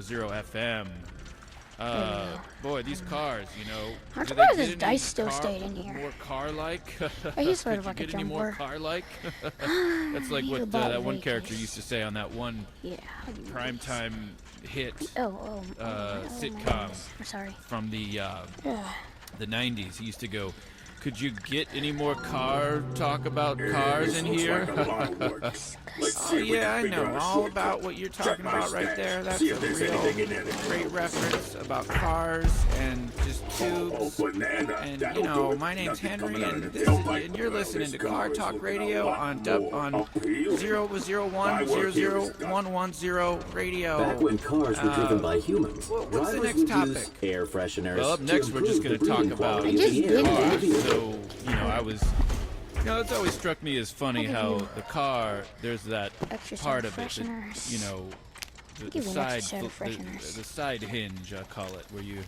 Zero FM. Boy, these cars, you know. I'm do surprised they this get dice any still stayed in here. More car-like? He's sort Could of you like a get any more jumper. car-like? That's like what About that one Vegas. character used to say on that one Yeah. primetime hit sitcom. I'm sorry. from the Ugh. 90s. He used to go, "Could you get any more car talk about cars in here?" Oh yeah, I know all about what you're talking about right there. That's a real great reference about cars and just tubes. And you know, my name's Henry, and you're listening to Car Talk Radio on 001001110 radio. Back when cars were driven by humans, what's the drivers next would topic? use air fresheners. Well, up next, to we're just going improve to the talk breathing about quality I just of the did air that. in the vehicle. So, you know, it's always struck me as funny how the car, there's that Extra part set of it, that, fresheners. you know, the Give you an side, extra set of fresheners. the side hinge, I call it, where you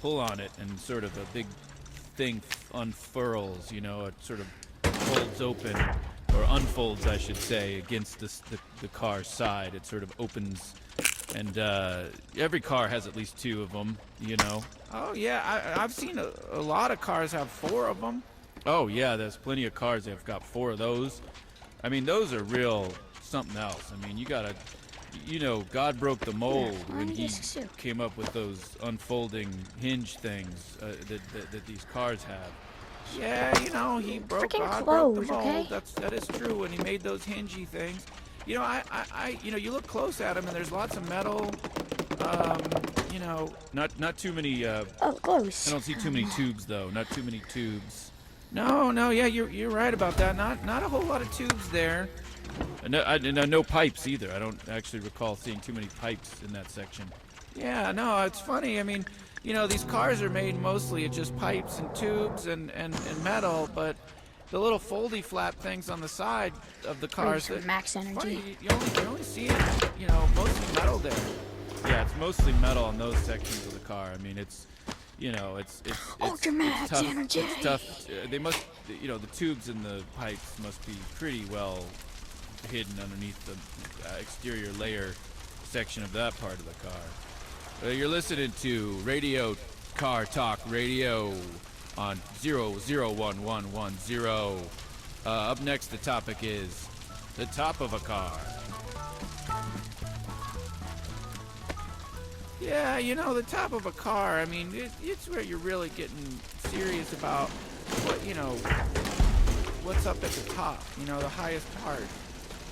pull on it and sort of a big thing unfurls, you know, it sort of folds open, or unfolds, I should say, against the car's side. It sort of opens, and every car has at least two of them, you know. Oh, yeah, I've seen a lot of cars have four of them. Oh, yeah, there's plenty of cars that have got four of those. I mean, those are real something else. I mean, you gotta, you know, God broke the mold when he came up with those unfolding hinge things that these cars have. Yeah, you know, he broke God broke the mold. Okay? That is true when he made those hingy things. You know, I you know, you look close at them and there's lots of metal. You know, not too many. Close. I don't see too many tubes though. Not too many tubes. No, yeah, you're right about that. Not a whole lot of tubes there. No pipes either. I don't actually recall seeing too many pipes in that section. Yeah, no, it's funny. I mean, you know, these cars are made mostly of just pipes and tubes and metal, but the little foldy flap things on the side of the cars. For max energy. Funny, you only see it, you know, mostly metal there. Yeah, it's mostly metal on those sections of the car. I mean, it's, you know, it's Ultra max tough. energy. It's tough. They must, you know, the tubes and the pipes must be pretty well hidden underneath the exterior layer section of that part of the car. You're listening to Radio Car Talk Radio on 0011110. Up next, the topic is the top of a car. Yeah, you know, the top of a car, I mean, it's where you're really getting serious about what, you know, what's up at the top, you know, the highest part.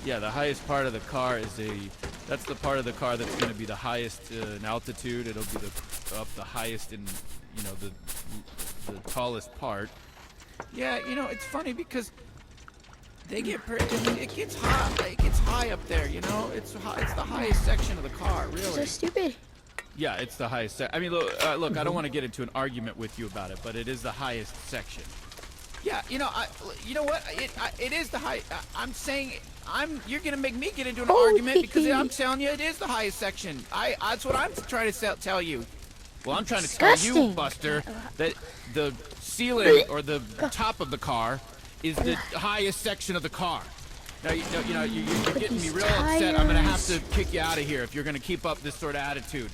Yeah, the highest part of the car is that's the part of the car that's going to be the highest in altitude. It'll be the highest in, you know, the tallest part. Yeah, you know, it's funny because it gets high up there, you know. It's the highest section of the car, really. So stupid. Yeah, it's the highest. I mean, look, I don't want to get into an argument with you about it, but it is the highest section. Yeah, you know, you know what? It is the high. I'm saying, you're gonna make me get into an argument because I'm telling you it is the highest section. That's what I'm trying to tell you. Well, I'm trying to tell you, Buster, that the ceiling or the top of the car is the highest section of the car. Now, you know, you're getting me real upset. I'm gonna have to kick you out of here if you're gonna keep up this sort of attitude.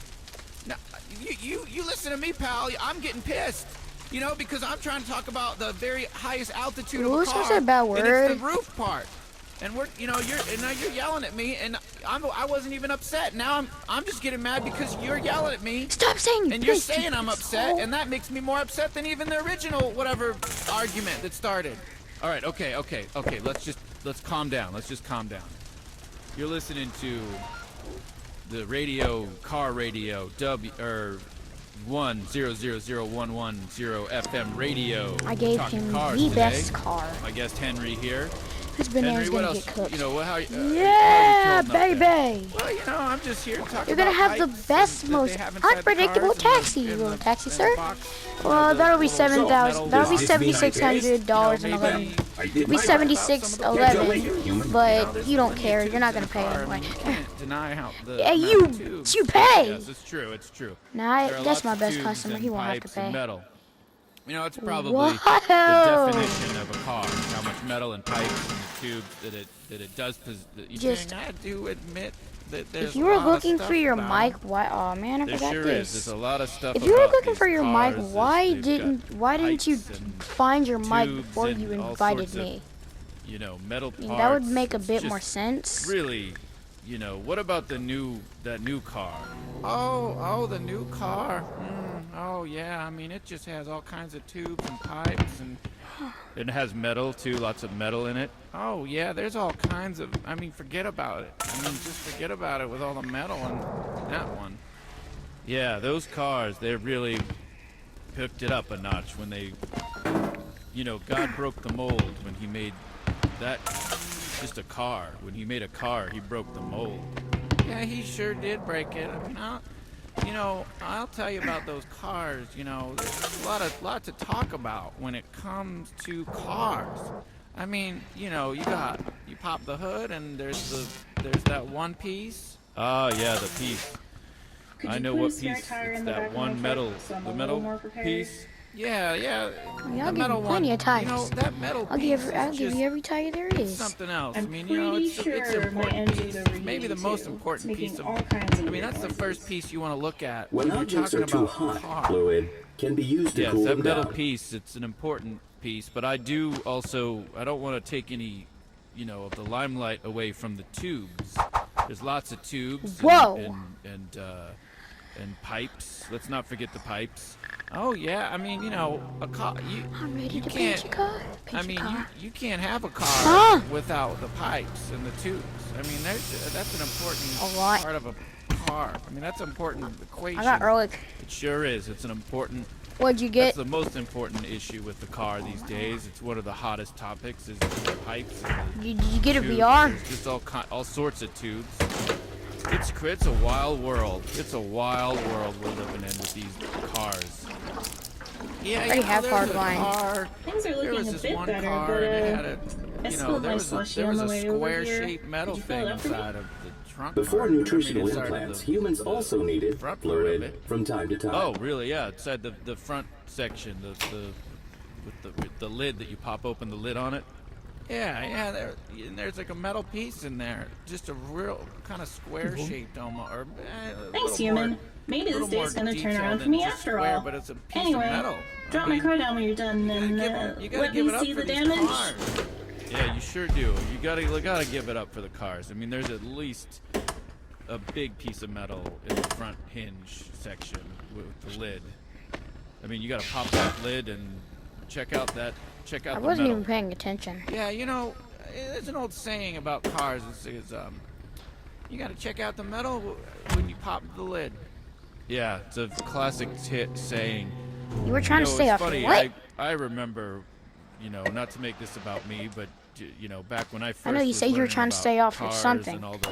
Now, you listen to me, pal. I'm getting pissed. You know, because I'm trying to talk about the very highest altitude of a car, a bad word. and it's the roof part. And now you're yelling at me, and I wasn't even upset. Now I'm just getting mad because you're yelling at me. Stop saying. And you're saying I'm upset, and that makes me more upset than even the original whatever argument that started. All right, okay. Let's calm down. Let's just calm down. You're listening to the car radio 1000110 FM radio. I gave Talking him cars the today. best car. My guest Henry here. His bananas Henry, what gonna else? get cooked. You know, how Yeah, baby. Well, you know, I'm just here to talk You're gonna about have the pipes best, that most they have inside the unpredictable cars and taxi. the- You and want a the- taxi, and sir? the box. Well, that'll be little 7,000. That'll be Does this mean I $7,600 and You know, 11. maybe It'll be 76.11. But you don't care. You're not gonna pay anyway. Deny how the Yeah, amount of tubes. you pay. Yes, it's true. It's true. Nah, There are that's lots my of best tubes customer. and He won't have to pipes and pay. metal. You know, it's probably Whoa. the definition of a car. How much metal and pipes and tubes that it does. You Just- I do admit there's If you a were lot of looking stuff for your about 'em. mic, why? Oh man, I There forgot sure this. is. There's a lot of stuff. If you were about looking these for your mic, cars. why They've didn't you got pipes and find your mic tubes before and you all invited sorts of, me? metal I mean, parts. that would make a It's bit just more sense. Really, what about that new car? Oh, the new car. Oh yeah, I mean it just has all kinds of tubes and pipes and it has metal too, lots of metal in it. Oh yeah, there's all kinds of. I mean, forget about it. I mean, just forget about it with all the metal in that one. Yeah, those cars, they really picked it up a notch when they, God broke the mold when he made that just a car. When he made a car, he broke the mold. Yeah, he sure did break it. I mean, I'll tell you about those cars. There's a lot to talk about when it comes to cars. I mean, you pop the hood and there's that one piece. Oh yeah, the piece. I know what piece. It's that one metal, the metal piece. Yeah. I mean, I'll The give metal you plenty one. of tires. That metal I'll piece. give you every tire there It's is. something else. I'm I mean, pretty it's an sure my important engines piece. overheating Maybe the most too. important It's piece making of. all kinds of I mean, that's the noises. first piece you want to look at When you're objects talking are too about hot, car. fluid can be used to Yes, cool that them metal down. piece. It's an important piece, but I do also. I don't want to take any, of the limelight away from the tubes. There's lots of tubes. Whoa. And pipes. Let's not forget the pipes. Oh yeah, I mean, a car. I'm ready you to can't. paint your car. I Paint mean, your car. you can't have a car Huh? without the pipes and the tubes. I mean, that's an important A lot. part of a car. I mean, that's an important equation. I got Ehrlich. It sure is. It's an important. What'd you That's get? the most important issue with the car these days. It's one of the hottest topics is the pipes and the Did you get a tubes. VR? There's just all sorts of tubes. It's a wild world. It's a wild world we're living in with these cars. Yeah, already have there's a hardline. car. Things are There looking was a this bit one better, car but and it had a, I spilled there my was a slushy on the way over here. square-shaped metal Did you fill thing it up for me? inside of the trunk. Before part. I mean, nutritional inside of implants, the- humans also needed front part of fluid it. from time to time. Oh, really? Yeah, inside the front section, with the lid that you pop open the lid on it. Yeah. There's like a metal piece in there, just a real kind of square-shaped almost. Or, Thanks, human. Maybe this day's gonna turn around for me after all. But it's a piece Anyway, of metal. drop my car down when you're done and You gotta let give me it up see for the these damage. cars. Yeah, you sure do. You gotta give it up for the cars. I mean, there's at least a big piece of metal in the front hinge section with the lid. I mean, you gotta pop that lid and check out I the wasn't metal. even paying attention. Yeah, there's an old saying about cars. It's you gotta check out the metal when you pop the lid. Yeah, it's a classic saying. You were trying to stay it's off funny. what? I remember, not to make this about me, but back when I first I know you was said you were learning trying to about stay off of cars something. and all the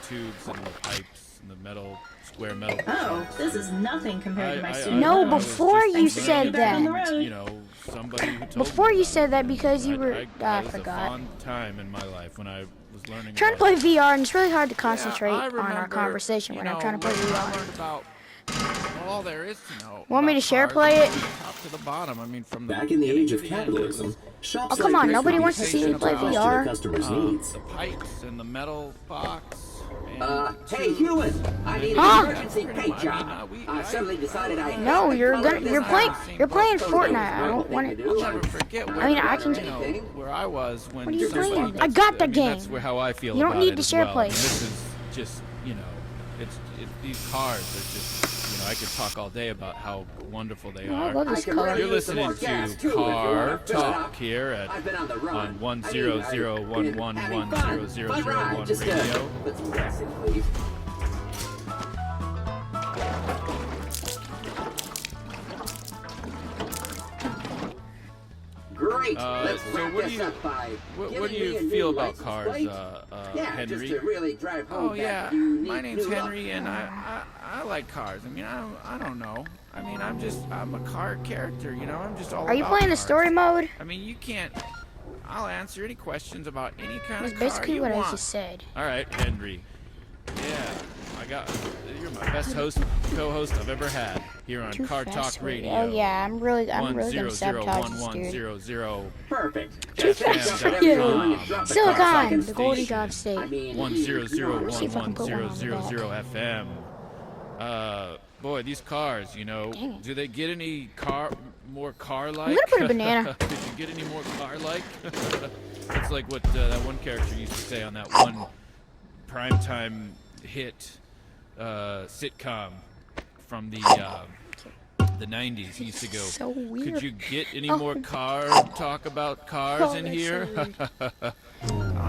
tubes and the pipes and the metal, square metal. Oh, this is nothing compared to my student No, loan. was before just you learning said back on the that. road. Somebody who told Before me you about said it. that because you were, I I was a forgot. fond time in my life when I was learning. Trying to about play VR and it's really hard to Yeah, concentrate I on our remember, conversation when I'm trying to play when I VR. learned about all there is to know. Want me about to share cars play from it? the top to the bottom. I mean, from the Back in the beginning age to of the end, it capitalism, was, shops Oh, come like on, this nobody would be wants to see me patient play about VR. the customer's needs. the pipes and the metal box. And Hey, tubes. human! I need Huh? an emergency paint job. I suddenly decided I No, had to you're color gonna, this you're playing, house. you're playing So there was Fortnite. I one don't thing want to it. do. I'll never forget where, I mean, I can- where I was when. What are you somebody- playing? I got the That's game. where how I feel You don't about need it to as share well. play. I mean, this is just, these cars are just, I could talk all day about how wonderful they Oh, I are. love I this can color. really You're use some listening more gas, to too, if you wanna Car fill it Talk up. here I've been on the run. on I've 10011110001 been having fun ride. Just, radio. put some gas in, please. Great. Let's so wrap what do this you- up by What do giving me you a new feel about license cars, plate. Yeah, Henry? just to really drive home Oh that yeah, unique my name's new look. Henry, and I like cars. I mean, I don't know. I mean, I'm a car character. I'm just all. Are you about playing the cars. story mode? I mean, you can't. I'll answer any questions about any kind That's of car basically you what I want. just said. All right, Henry. Yeah, I got. You're my best co-host I've ever had here on Too Car fast Talk for you. Radio. Oh yeah, I'm really gonna sabotage this dude. 1001100 Perfect. Just Just fast drop up. it Yeah. everyone and drop the car Silicon, second the Golden station. God State. I mean, 1001100 FM. Boy, these cars, you know, Dang it. do they get any more car-like? I'm gonna put a banana. Did you get any more car-like? It's like what that one character used to say on that one primetime hit sitcom from the 90s. He used to go, So weird. could you get any Oh. more talk about cars Oh, in that's here? so weird.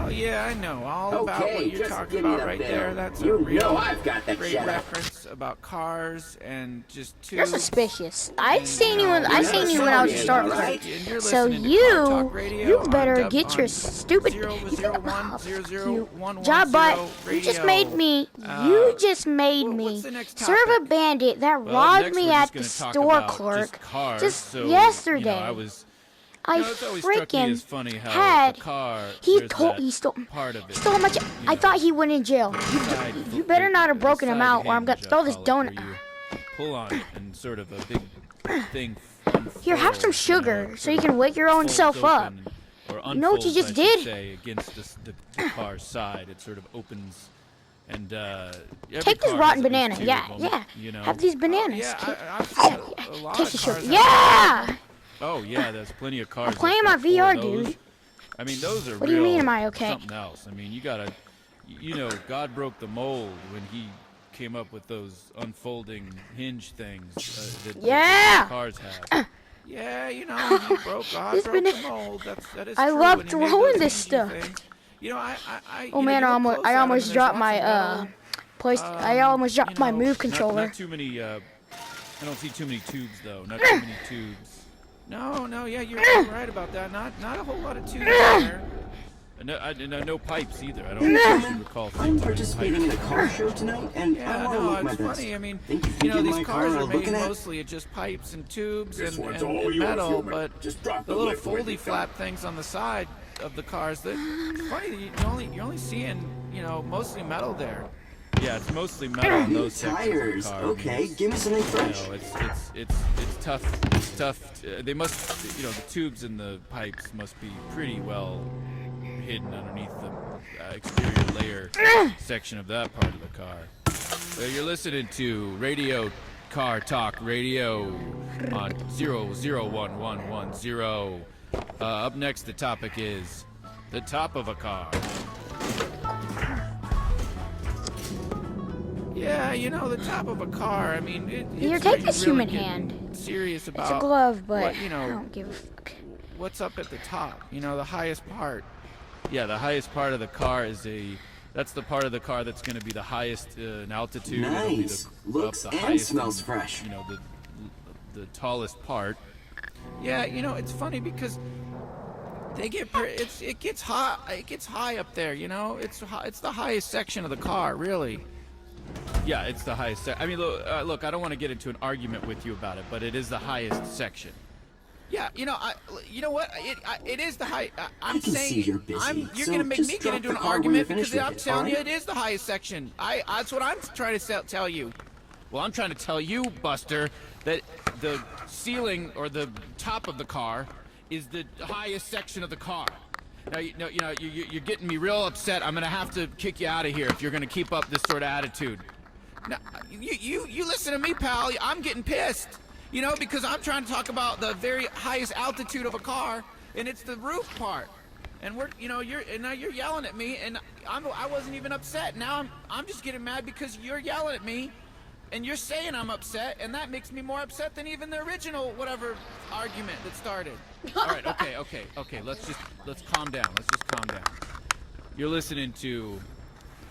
Oh yeah, I know all about what okay, you're just talking give me about the right bill. there. That's a You real know I've got that great shut up. reference about cars and just two. You're suspicious. I seen you when I seen you when I was a Right. Star Right. Trek. And you're So listening to Car Talk Radio you on better dub- get your on stupid 001001110 job bot. You just made me. You just made what's me the next serve a topic? bandit that Well, robbed next me we're at just the gonna talk store about clerk cars, just so, yesterday. You know, I was. I You know, it's always struck me freaking as funny how had. the car. He there's told. that He stole. part of it. Stole much. I thought he went in jail. Side You better not have broken him side out, or I'm gonna hinge, throw I this call it, donut. where you pull on it and sort of a big thing. Here, have some unfurls, you know, sugar it so you sort can of wake your own folds self up. open, or You know what you unfolds, just I should did? say, against the car's side, it sort of opens. And every Take this car rotten has at least banana. two Yeah, of them, yeah. You know. Have these bananas. Yeah, Take- I've seen a lot Taste of the cars. sugar. have- Yeah. Oh yeah, there's plenty of cars. playing that's my got four VR, of those. dude. I mean, those are What do you real mean, am I okay? something else. I mean, you gotta, you know, God broke the mold when He came up with those unfolding hinge things that Yeah. cars have. Yeah, you know, He broke God This broke the banana- mold. That is I true. love when He made throwing those this hingy stuff. things. You know, I Oh you know, man, you I look almost close I at 'em almost and dropped there's my lots of metal. I almost dropped You my know, move controller. Not too many. I don't see too many tubes though. Not too many tubes. No, yeah, you're right about that. Not a whole lot of tubes there. No pipes either. I don't actually recall. I'm seeing participating in a car show tonight, and I Yeah, want to no, look my it's best. funny. I mean, Think you you can know, give these my cars car a are made looking at? mostly of just pipes and tubes This and, one's and, all and yours, metal, human. but Just drop the the little lid when foldy you're flap things on the side of the cars. That it's funny that you're only seeing, you know, mostly metal there. Yeah, it's mostly metal in those sections Tires. of the car. Okay, give me something You fresh. know, it's tough. It's tough. They must, you know, the tubes and the pipes must be pretty well hidden underneath the exterior layer section of that part of the car. So you're listening to Radio Car Talk Radio on 0011110. Up next, the topic is the top of a car. Yeah, you know, the top of a car. I mean, Here, it's take like this really human getting hand. Serious about It's a glove, but what, you know, I don't give a fuck. what's up at the top. You know, the highest part. Yeah, the highest part of the car is that's the part of the car that's going to be the highest in altitude. It'll be Nice. the, Looks up the and highest smells in, fresh. You know, the tallest part. Yeah, you know, it's funny because they get it gets hot. It gets high up there. You know, it's the highest section of the car, really. Yeah, it's the highest. I mean, look, I don't want to get into an argument with you about it, but it is the highest section. Yeah, you know, you know what? It is the high. I'm I can saying see you're busy, you're so gonna make just me get drop into the an car when you're argument because finished I'm with it, telling you alright? it is the highest section. That's what I'm trying to tell you. Well, I'm trying to tell you, Buster, that the ceiling or the top of the car is the highest section of the car. Now, you're getting me real upset. I'm gonna have to kick you out of here if you're gonna keep up this sort of attitude. Now, you listen to me, pal. I'm getting pissed. You know, because I'm trying to talk about the very highest altitude of a car, and it's the roof part. And now you're yelling at me, and I wasn't even upset. Now I'm just getting mad because you're yelling at me, and you're saying I'm upset, and that makes me more upset than even the original whatever argument that started. All right, okay. Let's calm down. Let's just calm down. You're listening to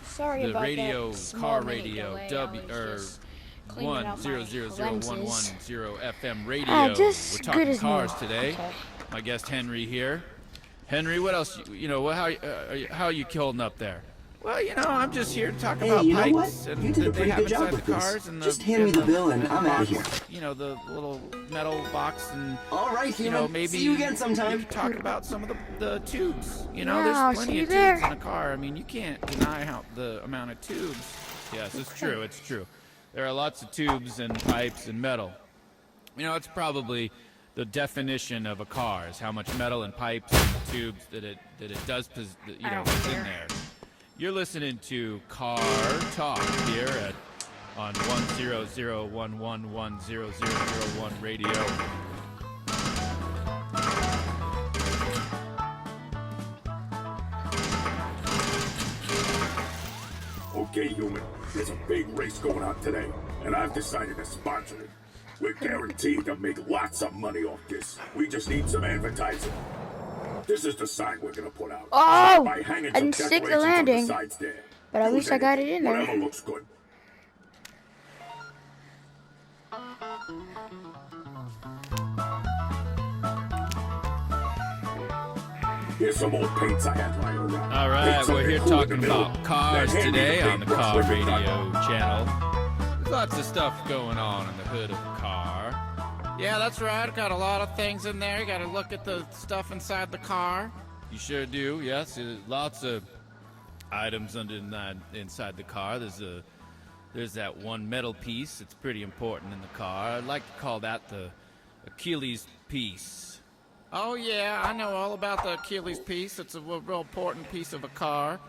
Sorry the about radio, that small car minute radio, delay. I was just cleaning out my 1000110 FM radio. just We're good talking as cars new. today. Okay. My guest Henry here. Henry, what else? How are you holding up there? Well, you know, I'm just here to talk Hey, about you know pipes what? and You did a that they pretty have good job inside with the this. cars and Just hand me the bill and I'm outta here. You know, the little metal box and All right, you human. know, maybe See you again sometime. we could talk about some of the tubes. You know, Yeah, I'll there's see plenty you of there. tubes in a car. I mean, you can't deny the amount of tubes. Yes, it's true. It's true. There are lots of tubes and pipes and metal. You know, it's probably the definition of a car is how much metal and pipes and tubes that it does, you know, is in there. You're listening to Car Talk here on 100110001 radio. Okay, human, there's a big race going on today, and I've decided to sponsor it. We're guaranteed to make lots of money off this. We just need some advertising. This is the sign we're gonna put out. Oh, By hanging I some didn't stick the decorations on landing, sides there. but at Use least I got it in there. Whatever looks good. Here's some old paints I had lying around. All right, Paint we're here something cool in talking the middle. about cars That today handy on the paint Car brush with the Radio channel. There's lots of stuff going on in the hood of the car. Yeah, that's right. Got a lot of things in there. You got to look at the stuff inside the car. You sure do, yes. Lots of items inside the car. There's that one metal piece that's pretty important in the car. I'd like to call that the Achilles piece. Oh, yeah, I know all about the Achilles piece. It's a real important piece of a car.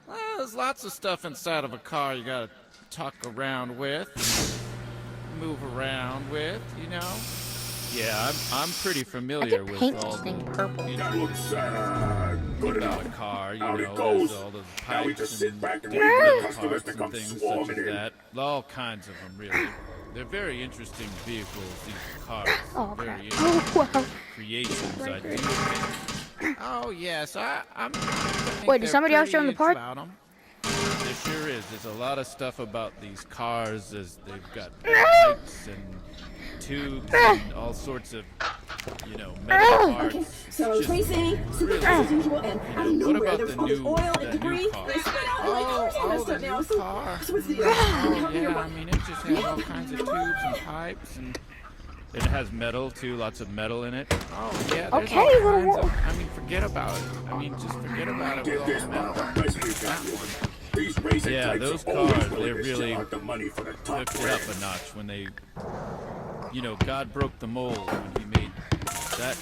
Well, there's lots of stuff inside of a car you got to tuck around with, move around with, you know. Yeah, I'm pretty I familiar could with paint all this the, thing purple. you That know, looks good enough. the car, you Out know, it goes. there's all those Now we pipes just sit and back and wait for the customers parts to and come things such swarming as in. that. All kinds of them, really. They're very interesting vehicles, these cars. Oh, Very crap. interesting Oh, wow. creations, I do. Oh, yes, I'm Wait, did somebody else show 'em the part? About 'em. There sure is. There's a lot of stuff about these cars. They've got pipes and tubes and all sorts of, you know, metal parts. Okay, It's so just Tracy, super really- fast as usual, and out of What nowhere about there's the all this new- oil and that new debris. car? They spit out like cars all messed the up now. new So, car. so what's the deal? Oh, yeah, I mean, it just has all kinds of tubes and pipes and... It has metal too, lots of metal in it. Oh, yeah, there's Okay, all little kinds of... I mean, forget about it. I mean, just forget about it Get with this all the part metal. of the place we got here. These racing Yeah, types those are always cars, willing they're to really shell out the money for the top Hooked it up brands. a notch when they, you know, God broke the mold when he made that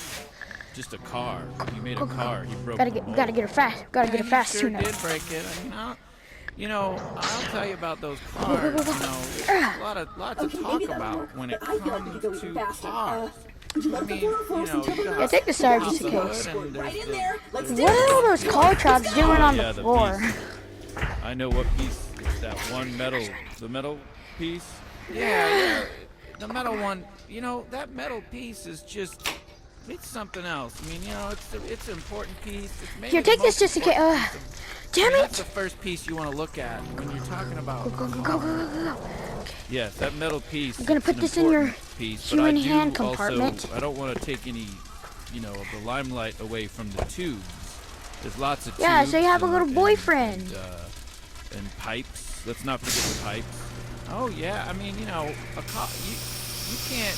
just a car. He made a car. He broke Gotta the get, mold. gotta get it fast. Gotta get it fast Sure sooner. did break it. I mean, I'll tell you about those cars. You know, there's lots Okay, of talk maybe that'll about work, when it but I feel like we comes could go even to faster. cars. Would you I like the mean, floor for us you know, to you jump got Yeah, take the side just in the case. hood and right there's in there? Let's do What are all it. those car chops doing on yeah, the the floor? piece. I know what piece. It's that one the metal piece. Yeah, the metal one. You know, that metal piece is just. It's something else. I mean, you know, it's an important piece. It's maybe Here, the take this most just in case. important piece of- Damn That's it! the first piece you want to look at when you're talking about. Go, go, go, go, go, go. Yes, that metal piece. I'm gonna it's put an this in your important piece, but I human do hand also- compartment. I don't want to take any, you know, of the limelight away from the tubes. There's lots of Yeah, tubes. so you have a and- little boyfriend. And pipes. Let's not forget the pipes. Oh yeah, I mean, you know, you can't.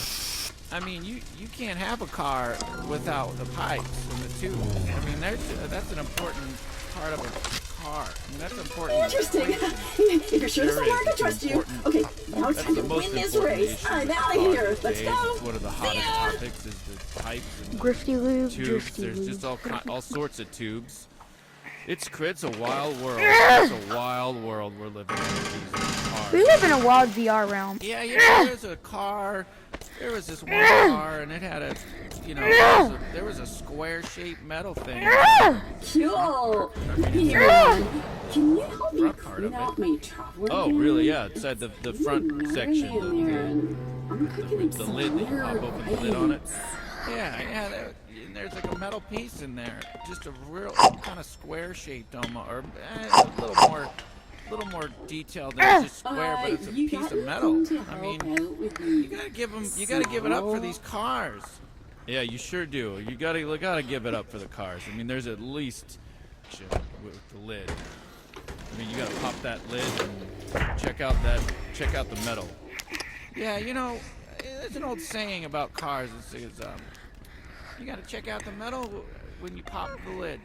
I mean, you can't have a car without the pipes and the tubes. I mean, that's an important part of a car. I mean, that's important. Interesting. If you're sure this Sure will work, is. I It's trust you. important. Okay, now it's That's time the to most win this important race. issue I'm with out of cars here. these Let's days. go. It's one of the See hottest ya. topics is the pipes and the Grifty lube, tubes. drifty There's lube. just all sorts of tubes. It's a wild world. It's a wild world we're living in with these cars. We live in a wild VR realm. Yeah, you know, there's a car. There was this one car, and it had a, you know, there was a square-shaped metal thing. Cool. Here, can you help me Front part clean of it. out my traveler? Oh, can? really? Yeah, inside the front Right section. here. I'm cooking The some lid that you weird pop open the lid on it. bites. Yeah, and there's like a metal piece in there, just a real kind of square-shaped almost, or a little more detailed than just square, but it's a You piece got of metal. nothing to I help mean, out with you me. gotta give it up for these cars. Yeah, you sure do. You gotta give it up for the cars. I mean, there's at least with the lid. I mean, you gotta pop that lid and check out the metal. Yeah, you know, there's an old saying about cars. It says, you gotta check out the metal when you pop the lid.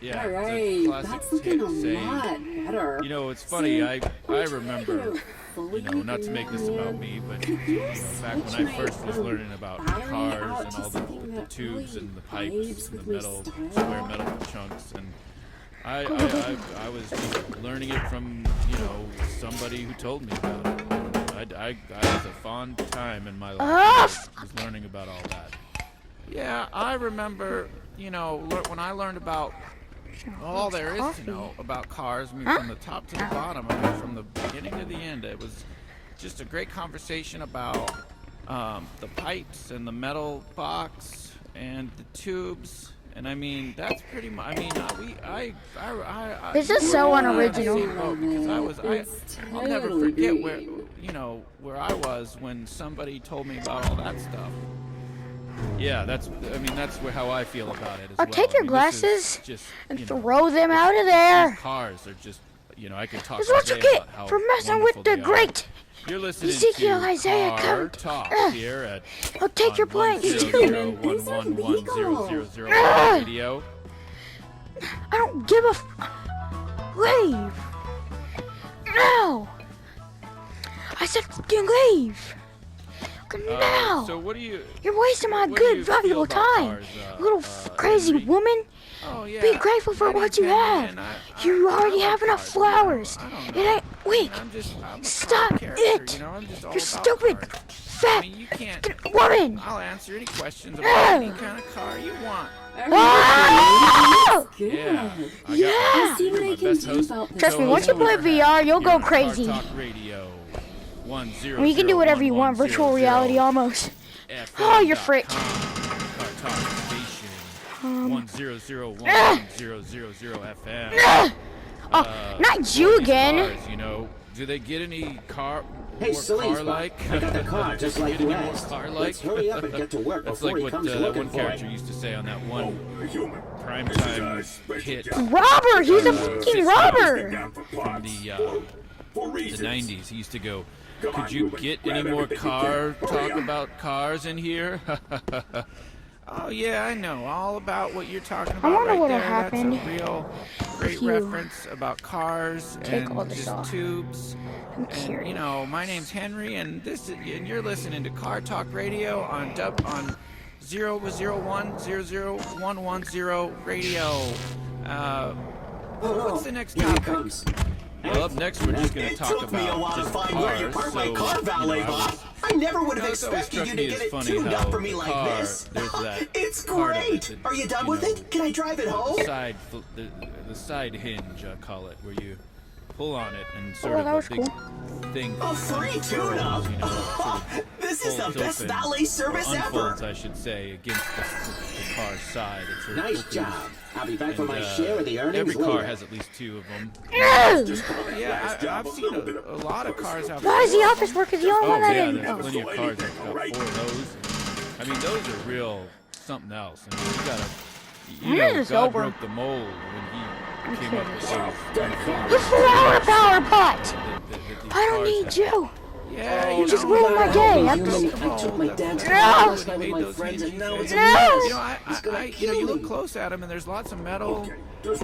Yeah, All it's a right, classic that's looking a saying. lot better. You know, it's funny. See, I let me try remember to fully not to make this about me, but back when I first was learning about cars and all the tubes and the pipes and the metal, square metal chunks, and I was just learning it from, somebody who told me about it. I was a fond time in my life. Was learning about all that. Yeah, I remember, when I learned about all there is to know about cars, from the top to the bottom, from the beginning to the end. It was just a great conversation about the pipes and the metal box and the tubes. And that's pretty much. This is so unoriginal. Because I'll never forget where I was when somebody told me about all that stuff. Yeah, that's how I feel about it as well. Take your glasses just, and throw them out of there. These cars are just, I could talk This is what you all day get about how for messing with wonderful the they are. great You're listening Ezekiel to Isaiah Car Count. Talk here at I'll take your points too. 1001000 radio. I don't give a leave. No. I said fucking leave. Now. So what do you? You're wasting my what do you good, feel valuable about time. cars, You little crazy Henry? woman. Oh yeah. Be grateful for My what name's you Henry, have. and You already I love have enough cars, flowers. I don't It know. ain't weak. I'm a Stop car character, it. I'm just all You're about stupid, cars. fat You can't. woman. I'll answer any questions about any kind of car you want. Ah! Yeah. Yeah. I'll see what I my can best do host. about this. Trust me, once you play VR, you'll go crazy. Car Talk Radio. 10. You can do whatever you want, virtual reality almost. Oh, you're frick. Car Talk Station. 100100 FM. Not you These again. Cars, do they get any car? Hey, more silly car-like? I got the car just like Get you any more asked. car-like? Let's hurry up and get to work That's before like he what comes that looking one for character it. used to say on that one Human. primetime hit Robber, he's a fucking robber. from the 90s. He used to go, Come on, could you Human. get Grab any more everything you car can. Hurry talk up. about cars in here? Oh yeah, I know all about what you're talking about. I wonder right what'll there. happen That's a real great you reference about cars take and all this just off. tubes. I'm And curious. my name's Henry, and you're listening to Car Talk Radio on 001001110 radio. What's the next Here he topic? comes. Well, up next we're just going to It talk took me a while about to just find where you cars. parked my So, car valet, I Bob. was- I never would have It's always expected you struck to me get as it funny tuned how up for me the like car, this. there's that It's part of it great. that, Are you done with it? Can I drive it home? the side hinge, I call it, where you pull on it and sort Oh, of that a was big cool. thing A free tune-up. sort of This is the folds best open, valet service or ever. unfolds, I should say, against the car's side. It sort of Nice opens, job. I'll be back for and, my share of the earnings every car later. has at least two of them. Yeah, I've seen a lot of cars out Why is the office worker the only Oh one that yeah, didn't? there's Oh. plenty of cars that got 4 of those. I mean, those are real something else. I mean, you gotta, When is this God over? broke the mold when he came up with those. You flower power pot. that these I don't cars need have. you. Yeah, You just ruined my day. I I'm just... took my dad's No. car last night with my Those friends, and hinges, now it's a No. mess. He's gonna you look close at him, and there's lots of metal. Not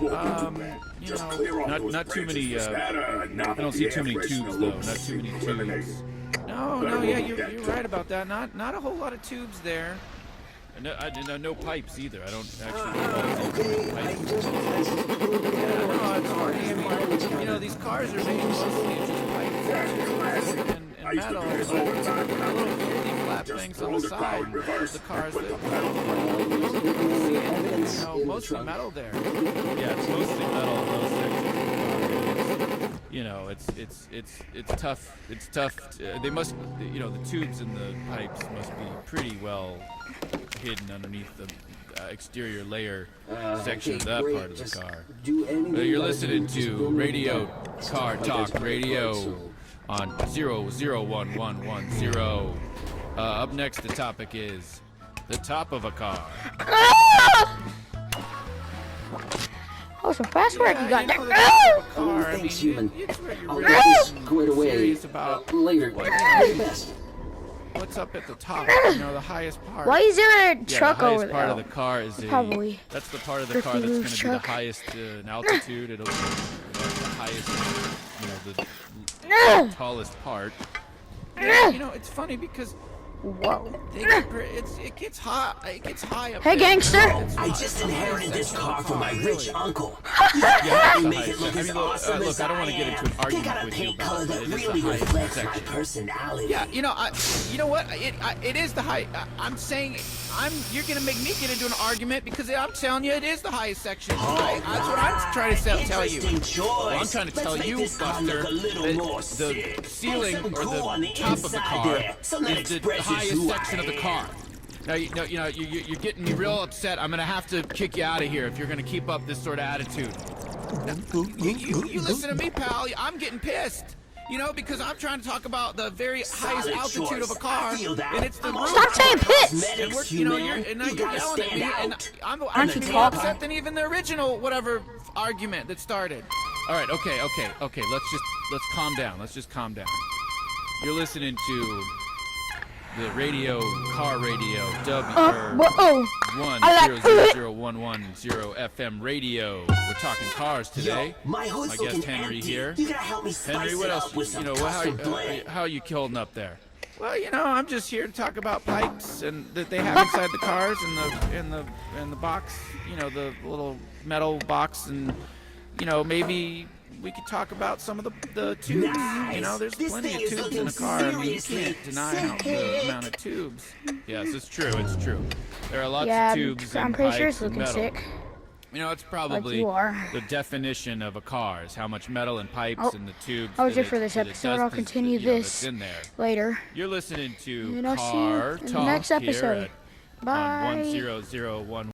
too many. I don't see too many tubes though. Not too many tubes. No, yeah, you're right about that. Not a whole lot of tubes there. No pipes either. I don't actually. Okay, I Pipes. just... No, it's funny. I mean, these cars are made mostly of just pipes and metal. But little flat things on the side of the cars that mostly metal there. Yeah, it's mostly metal in those sections. It's tough. It's tough. They must, the tubes and the pipes must be pretty well hidden underneath the exterior layer section of that part of the car. You're listening to Radio Car Talk Radio on 0011110. Up next, the topic is the top of a car. Oh, some fast work you got there. Oh, thanks, human. I'll I'll get this squared away serious about later. what- You're the best. what's up at the top, the highest part. Why is there a Yeah, truck the over highest there? part of the car is Probably. that's the part of the car Ricky that's going Lou's to be the truck. highest in altitude. It'll be the highest the tallest part. Yeah, you know, it's funny because Whoa. it gets hot. It gets high up Hey, there. gangster. I just inherited this car from my rich uncle. Yeah, They it's the make high it look section. as I mean, awesome look, as I don't want to get into an They argument got a with you paint about color it, that but it is the really high reflects my section. personality. Yeah, you know, you know what? It is the high. I'm saying, you're gonna make me get into an argument because I'm telling you, it is the highest section. That's what I'm trying to tell you. Interesting choice. Well, I'm trying to tell you, Buster, that the ceiling or the top of the car is the highest section of the car. Now, you're getting me real upset. I'm gonna have to kick you out of here if you're gonna keep up this sort of attitude. Now, you listen to me, pal. I'm getting pissed. You know, because I'm trying to talk about the very highest altitude of a car, and it's the roof. Stop saying piss. And we're, you know, you're yelling at me, and I'm you more talking? upset than even the original whatever argument that started. All right, okay. Let's calm down. Let's just calm down. You're listening to the car radio, Whoa. 10001110 FM radio. We're talking cars today. My hood's My guest looking Henry empty. here. You gotta help me spice Henry, what it else? up with some custom blend. How are you holding up there? Well, you know, I'm just here to talk about pipes and that they have inside the cars and the box. You know, the little metal box, and you know, maybe we could talk about some of the tubes. Nice. You know, there's This plenty thing of is tubes looking in a car. I mean, you seriously can't deny the amount of tubes. Yes, it's true. It's true. There are lots Yeah, of tubes I'm and pretty sure pipes it's and looking metal. sick. You know, it's probably you are. the definition of a car is how much metal and pipes Oh, and the tubes. that was that it for this that it episode. does I'll pos- continue you know, this that's in there. later. You're listening to And I'll see you Car in the Talk next here episode. at, Bye. on 1001.